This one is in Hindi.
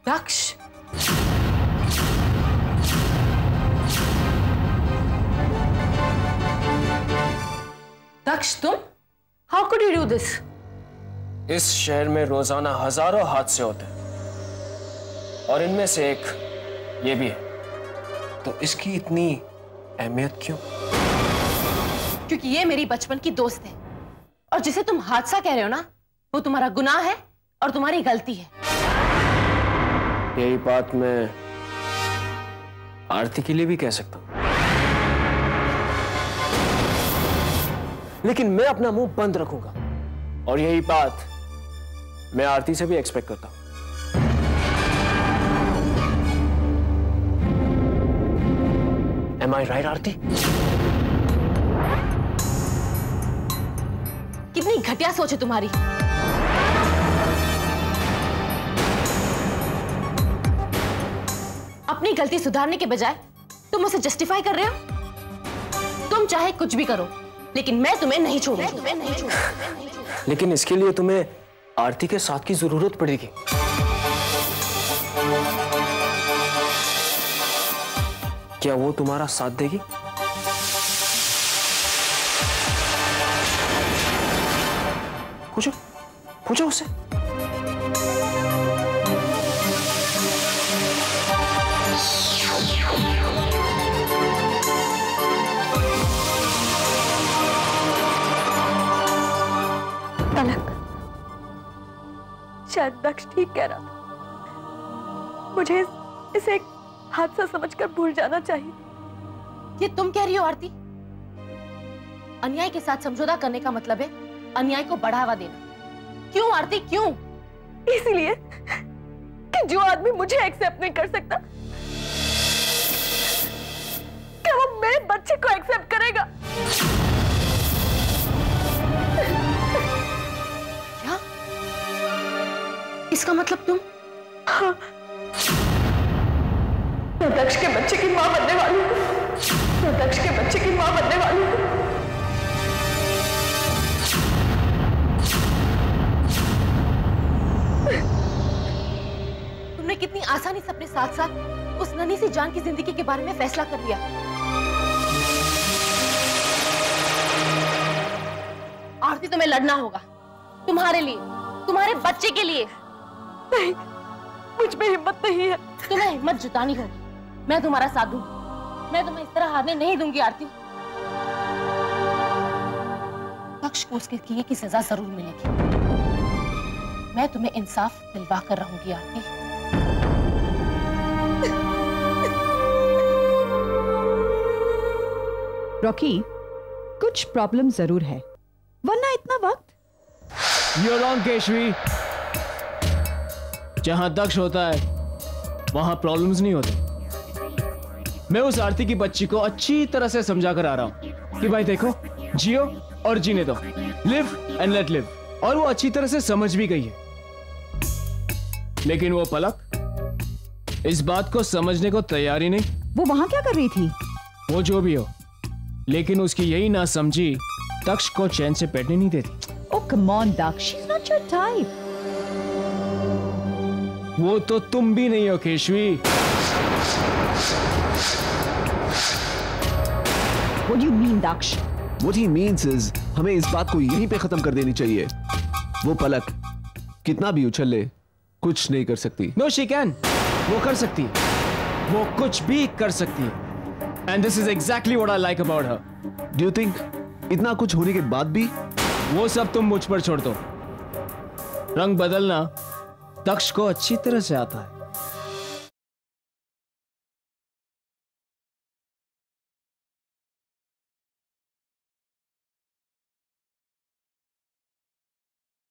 दक्ष, दक्ष तुम? How could you do this? इस शहर में रोजाना हजारों हादसे होते हैं और इनमें से एक ये भी है, तो इसकी इतनी अहमियत क्यों? क्योंकि ये मेरी बचपन की दोस्त है और जिसे तुम हादसा कह रहे हो ना, वो तुम्हारा गुनाह है और तुम्हारी गलती है। यही बात मैं आरती के लिए भी कह सकता हूं, लेकिन मैं अपना मुंह बंद रखूंगा और यही बात मैं आरती से भी एक्सपेक्ट करता हूं। Am I right, आरती? कितनी घटिया सोच है तुम्हारी। अपनी गलती सुधारने के बजाय तुम उसे जस्टिफाई कर रहे हो। तुम चाहे कुछ भी करो, लेकिन मैं तुम्हें नहीं छोड़ूंगी। लेकिन इसके लिए तुम्हें आरती के साथ की जरूरत पड़ेगी। क्या वो तुम्हारा साथ देगी? पूछो, पूछो उससे। पलक, शायद दक्ष ठीक कह रहा था। मुझे इसे एक हादसा समझकर भूल जाना चाहिए। ये तुम कह रही हो आरती? अन्याय के साथ समझौता करने का मतलब है अन्याय को बढ़ावा देना। क्यों आरती, क्यों? इसलिए कि जो आदमी मुझे एक्सेप्ट नहीं कर सकता, क्या वो मेरे बच्चे को एक्सेप्ट करेगा? क्या? इसका मतलब तुम? हाँ, मैं दक्ष के बच्चे की मां बनने वाली हूं। मैं दक्ष के बच्चे की मां बनने वाली हूं। तुमने कितनी आसानी से अपने साथ साथ उस नन्ही सी जान की जिंदगी के बारे में फैसला कर लिया। आरती, तुम्हें लड़ना होगा, तुम्हारे लिए, तुम्हारे बच्चे के लिए। नहीं, मुझ में हिम्मत नहीं है। तुम्हें हिम्मत जुटानी होगी। मैं तुम्हारा साथ दूंगी। मैं तुम्हें इस तरह हारने नहीं दूंगी आरती। दक्ष को उसके किए की सजा जरूर मिलेगी। मैं तुम्हें इंसाफ दिलवा कर रहूंगी आरती। रॉकी, कुछ प्रॉब्लम जरूर है, वरना इतना वक्त। You're wrong, Keshavi. जहां दक्ष होता है वहां प्रॉब्लम्स नहीं होती। मैं उस आरती की बच्ची को अच्छी तरह से समझा कर आ रहा हूं कि भाई देखो, जियो और जीने दो, लिव एंड लेट लिव, और वो अच्छी तरह से समझ भी गई है। लेकिन वो पलक इस बात को समझने को तैयार ही नहीं। वो वहां क्या कर रही थी? वो जो भी हो, लेकिन उसकी यही ना समझी दक्ष को चैन से बैठने नहीं देती। Oh come on, Daksh, she's not your type. वो तो तुम भी नहीं हो Keshavi. What do you mean, Daksh? What he means is हमें इस बात को यहीं पे खत्म कर देनी चाहिए। वो पलक कितना भी उछल ले, कुछ नहीं कर सकती। No, she can. वो कर सकती है, वो कुछ भी कर सकती है। And this is exactly what I like about her. Do you think इतना कुछ होने के बाद भी? वो सब तुम मुझ पर छोड़ दो। रंग बदलना दक्ष को अच्छी तरह से आता है।